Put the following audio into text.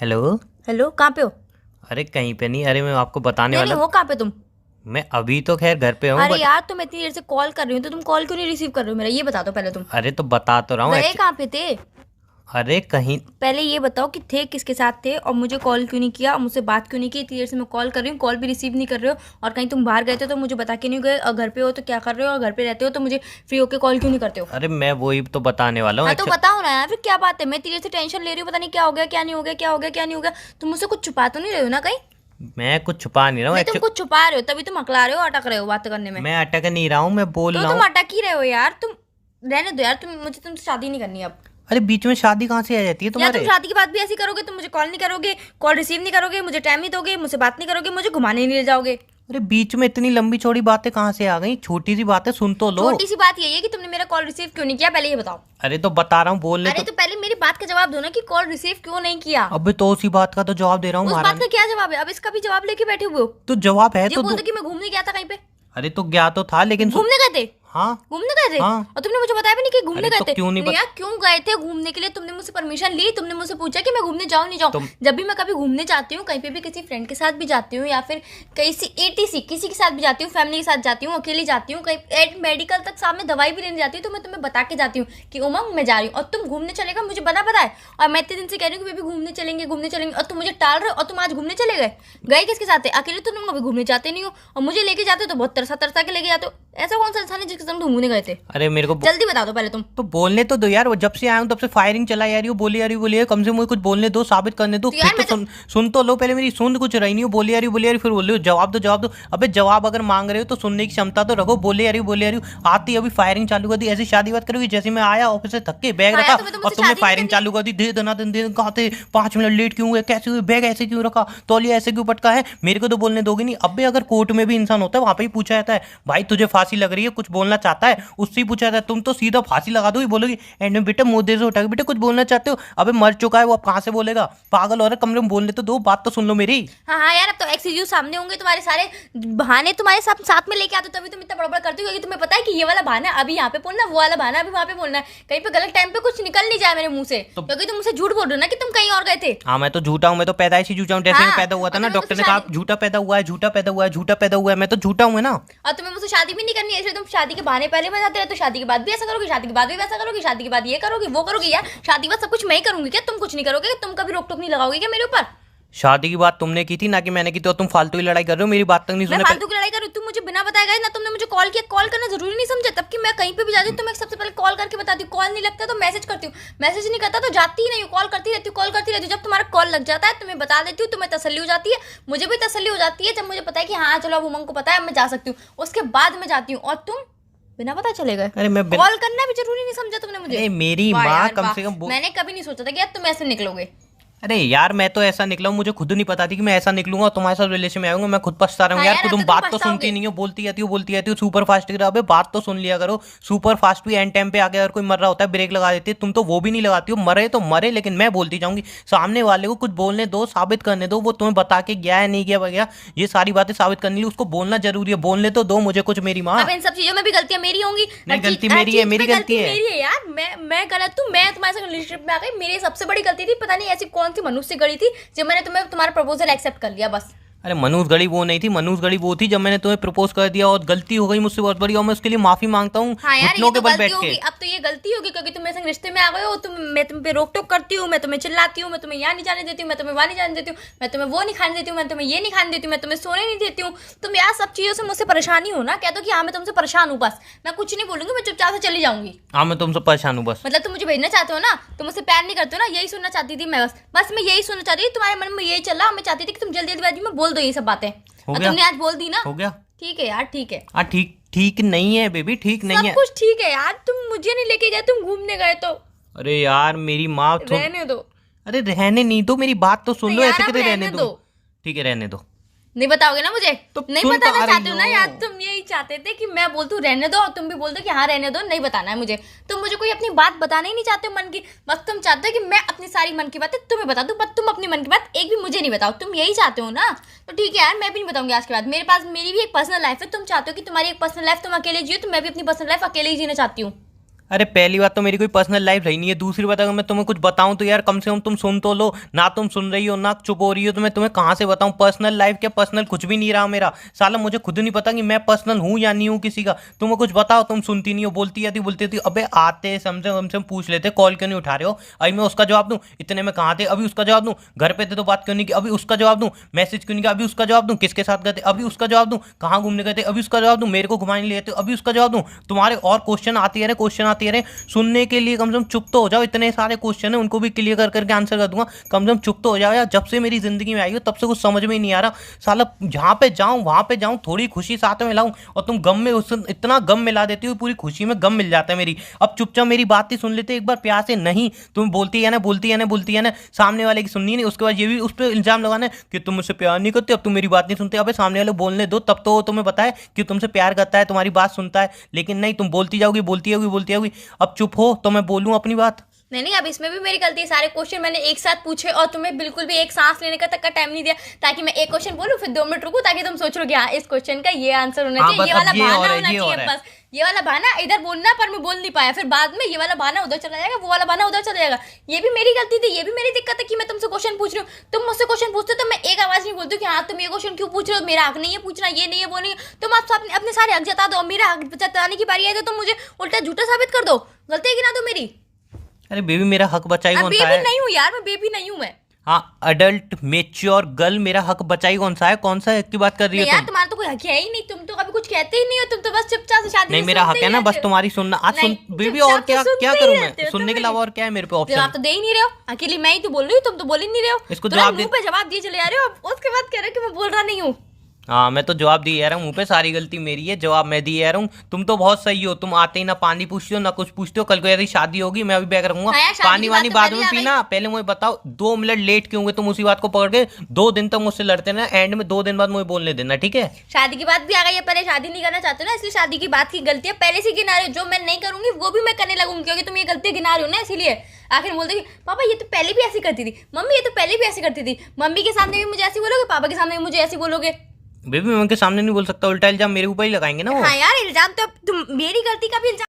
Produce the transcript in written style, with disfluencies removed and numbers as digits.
Hello. Hello, कहाँ पे हो? अरे कहीं पे नहीं, अरे मैं आपको बताने नहीं नहीं, वाला। हो कहाँ पे तुम? मैं अभी तो खैर घर पे हूँ अरे बट। यार, तुम इतनी देर से कॉल कर रही हो तो तुम कॉल क्यों नहीं रिसीव कर रहे हो मेरा? ये बता दो पहले तुम। अरे तो बता तो रहा हूँ गए कहाँ पे थे? अरे कहीं। पहले ये बताओ कि थे किसके साथ थे, और मुझे कॉल क्यों नहीं किया और मुझसे बात क्यों नहीं की? इतनी देर से मैं कॉल कर रही हूँ, कॉल भी रिसीव नहीं कर रहे हो। और कहीं तुम बाहर गए थे तो मुझे बता के नहीं गए, और घर पे हो तो क्या कर रहे हो, और घर पे रहते हो तो मुझे फ्री होके कॉल क्यों नहीं करते हो? अरे मैं वही तो बताने वाला हूँ हाँ तो बताओ ना यार, फिर क्या बात है? मैं इतनी देर से टेंशन ले रही हूँ, पता नहीं क्या हो गया, क्या नहीं हो गया, क्या हो गया, क्या नहीं हो गया। तुम मुझसे कुछ छुपा तो नहीं रहे हो ना कहीं? मैं कुछ छुपा नहीं रहा हूँ नहीं, तुम एक्चुअली। कुछ छुपा रहे हो तभी तुम अकला रहे हो, अटक रहे हो बात करने में। मैं अटक नहीं रहा हूँ, मैं बोल तो रहा तुम हूँ। अटक ही रहे हो यार, तुम रहने दो यार, मुझे तुमसे शादी नहीं करनी अब। अरे बीच में शादी कहाँ से आ जाती है या तुम तुम्हारे? शादी के बाद भी ऐसी करोगे? तुम मुझे कॉल नहीं करोगे, कॉल रिसीव नहीं करोगे, मुझे टाइम नहीं दोगे, मुझसे बात नहीं करोगे, मुझे घुमाने नहीं ले जाओगे। अरे बीच में इतनी लंबी चौड़ी बातें कहाँ से आ गई? छोटी सी बातें सुन तो लो। छोटी सी बात यही है कि तुमने मेरा कॉल रिसीव क्यों नहीं किया, पहले ये बताओ। अरे तो बता रहा हूँ, बोलने अरे तो। तो पहले मेरी बात का जवाब दो ना कि कॉल रिसीव क्यों नहीं किया। अबे तो उसी बात का तो जवाब दे रहा हूँ उस बात महारानी। का क्या जवाब है? अब इसका भी जवाब लेके बैठे हुए हो। तो जवाब है ये तो बोल दो। दो कि मैं घूमने गया था कहीं पे। अरे तो गया तो था लेकिन घूमने गए थे? हाँ। घूमने गए थे? हाँ। और तुमने मुझे बताया भी नहीं कि घूमने अरे गए तो थे। क्यों नहीं नहीं यार, क्यों गए थे घूमने के लिए? तुमने मुझसे परमिशन ली? तुमने मुझसे पूछा कि मैं घूमने जाऊँ नहीं जाऊँ? तुम जब भी मैं कभी घूमने जाती हूँ कहीं पे भी, किसी फ्रेंड के साथ भी जाती हूँ या फिर किसी ETC किसी के साथ भी जाती हूँ, फैमिली के साथ जाती हूँ, अकेली जाती हूँ, कहीं मेडिकल तक सामने दवाई भी लेने जाती हूँ तो मैं तुम्हें बता के जाती हूँ कि उमंग मैं जा रही हूँ, और तुम घूमने चलेगा मुझे पता है। और मैं इतने दिन से कह रही हूँ कि बेबी घूमने चलेंगे घूमने चलेंगे, और तुम मुझे टाल रहे हो, और तुम आज घूमने चले गए। गए किसके साथ थे? अकेले तो तुम कभी घूमने जाते नहीं हो, और मुझे लेके जाते हो तो बहुत तरसा तरसा के लेके जाते हो। ऐसा कौन सा इंसान है जिसके साथ तुम घूमने गए थे? अरे मेरे को जल्दी बता दो पहले तुम। तो बोलने तो दो यार, वो जब से आया हूँ तब से फायरिंग चला जा रही हो, बोली आ रही हो, बोली आ रही हो, कम से कम मुझे कुछ बोलने दो, साबित करने दो, तो फिर यार तो मैं तो सुन तो लो पहले मेरी। सुन कुछ रही नहीं हो, बोली आ रही हो, बोली आ रही हो, फिर बोल रही हो जवाब दो जवाब दो। अबे जवाब अगर मांग रहे हो तो सुनने की क्षमता तो रखो। बोली आ रही हो, बोली आ रही हो, आती अभी फायरिंग चालू कर दी। ऐसी शादी बात करोगी जैसे मैं आया ऑफिस से थक के, बैग हाँ रखा यार, तुम्हें तो और मुझसे तुमने शादी नहीं फायरिंग करनी। चालू कर दी। दे देना दिन कहा थे, 5 मिनट लेट क्यों हुए, कैसे हुए, बैग ऐसे क्यों रखा, तौलिया ऐसे क्यों पटका है, मेरे को तो बोलने दोगे नहीं। अबे अगर कोर्ट में भी इंसान होता है वहां पे ही पूछा जाता है भाई तुझे फांसी लग रही है, कुछ बोलना चाहता है, उससे ही पूछा जाता है। तुम तो सीधा फांसी लगा दो, बोलोगी एंड में बेटा मुंह दे से उठा के, बेटा कुछ बोलना चाहते हो? अबे मर चुका है वो, अब कहाँ से बोलेगा? पागल हो रहा है, कमरे में बोलने तो दो, बात तो सुन लो मेरी। हाँ हाँ यार, अब तो एक्सक्यूज सामने होंगे, तुम्हारे सारे बहाने तुम्हारे साथ साथ में लेके आते हो, तभी तुम इतना बड़बड़ करती हो, क्योंकि तुम्हें पता है कि ये वाला बहाना अभी यहाँ पे बोलना, वो वाला बहाना अभी वहाँ पे बोलना है, कहीं पे गलत टाइम पे कुछ निकल नहीं जाए मेरे मुंह से, क्योंकि तुम मुझसे झूठ बोल रहे हो ना कि तुम कहीं और गए थे। हाँ मैं तो झूठा हूँ, मैं तो पैदाइशी झूठा हूँ। जैसे मैं हाँ, पैदा हुआ था और ना, तुम्हें डॉक्टर मुझसे ने कहा शादी झूठा पैदा हुआ है, झूठा पैदा हुआ है, झूठा पैदा हुआ है, मैं तो झूठा हूँ ना। और तुम्हें मुझसे शादी भी नहीं करनी है, इसलिए तुम शादी के बहाने पहले में जाते रहते हो, शादी के बाद भी ऐसा करोगे, शादी के बाद भी वैसा करोगे, शादी के बाद ये करोगे वो करोगे। यार शादी के बाद सब कुछ मैं ही करूंगी क्या? तुम कुछ नहीं करोगे? तुम कभी रोक टोक नहीं लगाओगे क्या मेरे ऊपर? शादी की बात तुमने की थी ना कि मैंने की थी, और तुम फालतू की लड़ाई कर रहे हो, मेरी बात तक नहीं मैं सुने। फालतू की लड़ाई कर रही हूँ? तुम मुझे बिना बताए गए ना, तुमने मुझे कॉल किया, कॉल करना जरूरी नहीं समझा? तब कि मैं कहीं पे भी जाती हूँ तो मैं सबसे पहले कॉल करके बताती हूँ, कॉल नहीं लगता तो मैसेज करती हूँ, मैसेज नहीं करता तो जाती ही नहीं हूँ, कॉल करती रहती हूँ, कॉल करती रहती हूँ। जब तुम्हारा कॉल लग जाता है तुम्हें बता देती हूँ, तुम्हें तसल्ली हो जाती है, मुझे भी तसल्ली हो जाती है, जब मुझे पता है कि हाँ चलो अब उमंग को पता है मैं जा सकती हूँ, उसके बाद मैं जाती हूँ। और तुम बिना पता चले गए। अरे मैं कॉल करना भी जरूरी नहीं समझा तुमने मुझे? अरे मेरी वाह माँ यार कम वाह, से कम मैंने कभी नहीं सोचा था कि यार तुम ऐसे निकलोगे। अरे यार मैं तो ऐसा निकला हूँ, मुझे खुद नहीं पता थी कि मैं ऐसा निकलूंगा और तुम्हारे साथ रिलेशन में आऊंगा। मैं खुद पछता रहा हूँ हाँ यार, यार, खुद अब तुम तो तुम बात तो पछताओगे। सुनती नहीं हो, बोलती रहती हो सुपर फास्ट की तरह। अबे बात तो सुन लिया करो। सुपर फास्ट भी एंड टाइम पे आके अगर कोई मर रहा होता है ब्रेक लगा देती है, तुम तो वो भी नहीं लगाती हो। मरे तो मरे, लेकिन मैं बोलती जाऊंगी। सामने वाले को कुछ बोलने दो, साबित करने दो, वो तुम्हें बता के गया है नहीं गया वगैरह, ये सारी बातें साबित करने लिए उसको बोलना जरूरी है। बोलने तो दो मुझे कुछ मेरी माँ। अब इन सब चीजों में भी गलतियां मेरी होंगी? नहीं, गलती मेरी है, मेरी गलती है। मेरी है यार, मैं गलत हूँ, मैं तुम्हारे साथ रिलेशनशिप में आ गई, मेरी सबसे बड़ी गलती थी। पता नहीं ऐसी कौन सी मनुष्य गढ़ी थी जब मैंने तुम्हारा प्रपोजल एक्सेप्ट कर लिया बस। अरे मनुष्य गढ़ी वो नहीं थी, मनुष्य गढ़ी वो थी जब मैंने तुम्हें प्रपोज कर दिया, और गलती हो गई मुझसे बहुत बड़ी, और मैं उसके लिए माफी मांगता हूँ हाँ यार, घुटनों ये के तो बल गलती बैठ होगी, के। अब तो ये गलती होगी क्योंकि तुम मेरे संग रिश्ते में आ गए हो। मैं तुम पे रोक टोक करती हूँ, मैं तुम्हें चिल्लाती हूँ, मैं तुम्हें यहाँ नहीं जाने देती हूँ, मैं तुम्हें वहाँ नहीं जाने देती हूँ, मैं तुम्हें वो नहीं खाने देती हूँ, मैं तुम्हें ये नहीं खाने देती हूँ, मैं तुम्हें सोने नहीं देती हूँ। तुम यार सब चीजों से मुझसे परेशानी हो ना, कह दो कि हाँ मैं तुमसे परेशान हूँ, बस मैं कुछ नहीं बोलूंगी, मैं चुपचाप से चली जाऊंगी। हाँ मैं तुमसे परेशान हूँ बस। मतलब तुम मुझे भेजना चाहते हो ना, तुम मुझसे प्यार नहीं करते हो ना, यही सुनना चाहती थी मैं, बस मैं यही सुनना चाहती थी। तुम्हारे मन में यही चला, मैं चाहती थी कि तुम जल्दी जल्दी में बोल दो ये सब बातें, हो और गया? तुमने आज बोल दी ना। हो गया? ठीक है यार, ठीक है। हाँ ठीक ठीक नहीं है बेबी, ठीक नहीं सब है। कुछ ठीक है यार, तुम मुझे नहीं लेके गए, तुम घूमने गए तो अरे यार मेरी माँ रहने दो। अरे रहने नहीं दो, मेरी बात तो सुन नहीं लो, यार, ऐसे अब कैसे रहने रहने दो? दो। ठीक है रहने दो। नहीं बताओगे ना मुझे? तो नहीं सुन तो बताना आ रही चाहते हो ना हो। यार, तुम यही चाहते थे कि मैं बोल दूं रहने दो, और तुम भी बोल दो कि हाँ रहने दो, नहीं बताना है मुझे। तुम मुझे कोई अपनी बात बताना ही नहीं चाहते हो मन की, बस तुम चाहते हो कि मैं अपनी सारी मन की बातें तुम्हें बता दूं, बस तुम अपनी मन की बात एक भी मुझे नहीं बताओ। तुम यही चाहते हो ना, तो ठीक है यार, मैं भी नहीं बताऊंगी आज के बाद। मेरे पास मेरी भी एक पर्सनल लाइफ है, तुम चाहते हो कि तुम्हारी एक पर्सनल लाइफ तुम अकेले जियो, तो मैं भी अपनी पर्सनल लाइफ अकेले ही जीना चाहती हूँ। अरे पहली बात तो मेरी कोई पर्सनल लाइफ रही नहीं है, दूसरी बात अगर मैं तुम्हें कुछ बताऊं तो यार कम से कम तुम सुन तो लो ना। तुम सुन रही हो ना चुप हो रही हो, तो मैं तुम्हें कहाँ से बताऊं? पर्सनल लाइफ क्या, पर्सनल कुछ भी नहीं रहा मेरा। साला मुझे खुद नहीं पता कि मैं पर्सनल हूँ या नहीं हूँ किसी का। तुम्हें कुछ बताओ, तुम सुनती नहीं हो, बोलती थी। अबे आते समझे हमसे पूछ लेते कॉल क्यों नहीं उठा रहे हो? अभी मैं उसका जवाब दूं? इतने में कहाँ थे? अभी उसका जवाब दूं? घर पे थे तो बात क्यों नहीं की? अभी उसका जवाब दूं? मैसेज क्यों नहीं किया? अभी उसका जवाब दूं? किसके साथ गए थे? अभी उसका जवाब दूं? कहाँ घूमने गए थे? अभी उसका जवाब दूं? मेरे को घुमाने ले थे? अभी उसका जवाब दूं? तुम्हारे और क्वेश्चन आती है, क्वेश्चन आती है। सुनने के लिए कम से कम चुप तो हो जाओ। इतने सारे क्वेश्चन है, उनको भी क्लियर कर करके आंसर कर दूंगा। कम से कम चुप तो हो जाओ यार। जब से मेरी जिंदगी में आई हो तब से कुछ समझ में ही नहीं आ रहा। साला जहाँ पे जाऊँ वहाँ पे जाऊँ, थोड़ी खुशी साथ में लाऊं और तुम गम में उस इतना गम मिला देती हो, पूरी खुशी में गम मिल जाता है मेरी। अब चुपचाप मेरी बात ही सुन लेते एक बार प्यार से। नहीं, तुम बोलती है ना, सामने वाले की सुननी नहीं, उसके बाद ये भी उस पर इल्जाम लगाना है कि तुम मुझसे प्यार नहीं करते, अब तुम मेरी बात नहीं सुनते। अबे सामने वाले बोलने दो, तब तो तुम्हें बताए कि तुमसे प्यार करता है, तुम्हारी बात सुनता है। लेकिन नहीं, तुम बोलती जाओगी, बोलती होगी। अब चुप हो तो मैं बोलूं अपनी बात। नहीं, अब इसमें भी मेरी गलती है। सारे क्वेश्चन मैंने एक साथ पूछे और तुम्हें बिल्कुल भी एक सांस लेने का तक का टाइम नहीं दिया, ताकि मैं एक क्वेश्चन बोलूं फिर 2 मिनट रुकूं, ताकि तुम सोच लो कि हाँ इस क्वेश्चन का ये आंसर होना चाहिए। ये वाला बहाना होना चाहिए, बस ये वाला बहाना इधर बोलना पर मैं बोल नहीं पाया, फिर बाद में ये वाला बहाना उधर चला जाएगा, वो वाला बहाना उधर चला जाएगा। ये भी मेरी गलती थी, ये भी मेरी दिक्कत है कि मैं तुमसे क्वेश्चन पूछ रही हूँ। तुम मुझसे क्वेश्चन पूछते हो तो मैं एक आवाज नहीं बोलती कि हाँ तुम ये क्वेश्चन क्यों पूछ रहे हो, मेरा हक नहीं है पूछना, ये नहीं है वो नहीं है। तुम आप अपने सारे हक जता दो, मेरा हक जताने की बारी आई तो तुम मुझे उल्टा झूठा साबित कर दो। गलती है कि ना तो मेरी। अरे बेबी, मेरा हक बचाई कौन सा है? बेबी नहीं हूँ यार, मैं बेबी नहीं हूँ मैं। हाँ, अडल्ट मेच्योर गर्ल, मेरा हक बचाई कौन सा है? कौन सा हक की बात कर रही हो यार तुम? तुम्हारा तो कोई हक है ही नहीं, तुम तो कभी कुछ कहते ही नहीं हो, तुम तो बस चुपचाप से शादी नहीं, मेरा हक है ना बस तुम्हारी सुनना। आज सुन बेबी, और क्या क्या करूं मैं? सुनने के अलावा और क्या है मेरे पे ऑप्शन? जवाब तो दे ही नहीं रहे हो, अकेली मैं ही तो बोल रही हूँ, तुम तो बोल ही नहीं रहे हो। इसको जवाब मुंह पे जवाब दिए चले जा रहे हो, उसके बाद कह रहे हो कि मैं बोल रहा नहीं हूँ। हाँ, मैं तो जवाब दिए रहा हूँ मुंह पे, सारी गलती मेरी है, जवाब मैं दिए रहा हूँ। तुम तो बहुत सही हो, तुम आते ही ना पानी पूछते हो ना कुछ पूछते हो। कल को यदि शादी होगी मैं अभी बैग रखूंगा। पानी वानी बाद में पीना, पहले मुझे बताओ 2 मिनट लेट क्यों हुए तुम? उसी बात को पकड़ के 2 दिन तक मुझसे लड़ते ना, एंड में 2 दिन बाद मुझे बोलने देना, ठीक है? शादी की बात भी आ गई है, पहले शादी नहीं करना चाहते ना, इसलिए शादी की बात की गलतियां पहले से गिना रहे हो। जो मैं नहीं करूंगी वो भी मैं करने लगूंगी, क्योंकि तुम ये गलती गिना रहे हो ना, इसीलिए आखिर बोलते कि पापा ये तो पहले भी ऐसी करती थी, मम्मी ये तो पहले भी ऐसी करती थी। मम्मी के सामने भी मुझे ऐसी बोलोगे, पापा के सामने भी मुझे ऐसी बोलोगे। बेबी, मैं उनके सामने नहीं बोल सकता, उल्टा इल्जाम मेरे ऊपर ही लगाएंगे ना वो। हाँ यार, इल्जाम तो अब तुम मेरी गलती का भी इल्जाम